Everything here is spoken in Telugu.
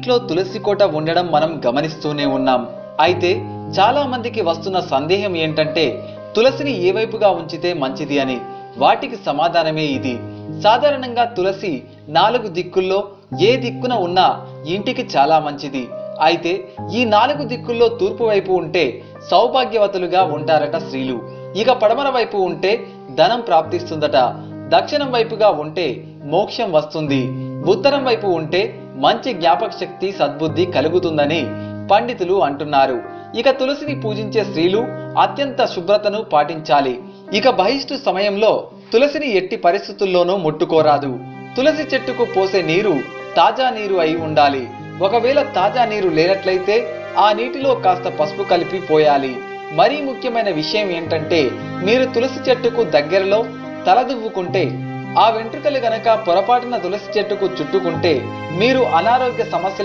ఇంట్లో తులసి కోట ఉండడం మనం గమనిస్తూనే ఉన్నాం. అయితే చాలా మందికి వస్తున్న సందేహం ఏంటంటే తులసిని ఏ వైపుగా ఉంచితే మంచిది అని. వాటికి సమాధానమే ఇది. సాధారణంగా తులసి 4 దిక్కుల్లో ఏ దిక్కున ఉన్నా ఇంటికి చాలా మంచిది. అయితే ఈ 4 దిక్కుల్లో తూర్పు వైపు ఉంటే సౌభాగ్యవతులుగా ఉంటారట స్త్రీలు. ఇక పడమర వైపు ఉంటే ధనం ప్రాప్తిస్తుందట. దక్షిణం వైపుగా ఉంటే మోక్షం వస్తుంది. ఉత్తరం వైపు ఉంటే మంచి జ్ఞాపక శక్తి, సద్బుద్ధి కలుగుతుందని పండితులు అంటున్నారు. ఇక తులసిని పూజించే స్త్రీలు అత్యంత శుభ్రతను పాటించాలి. ఇక బహిష్టు సమయంలో తులసిని ఎట్టి పరిస్థితుల్లోనూ ముట్టుకోరాదు. తులసి చెట్టుకు పోసే నీరు తాజా నీరు అయి ఉండాలి. ఒకవేళ తాజా నీరు లేనట్లయితే ఆ నీటిలో కాస్త పసుపు కలిపి పోయాలి. మరీ ముఖ్యమైన విషయం ఏంటంటే మీరు తులసి చెట్టుకు దగ్గరలో తలదువ్వుకుంటే ఆ వెంట్రుకలు గనక పొరపాటున తులసి చెట్టుకు చుట్టుకుంటే మీరు అనారోగ్య సమస్యల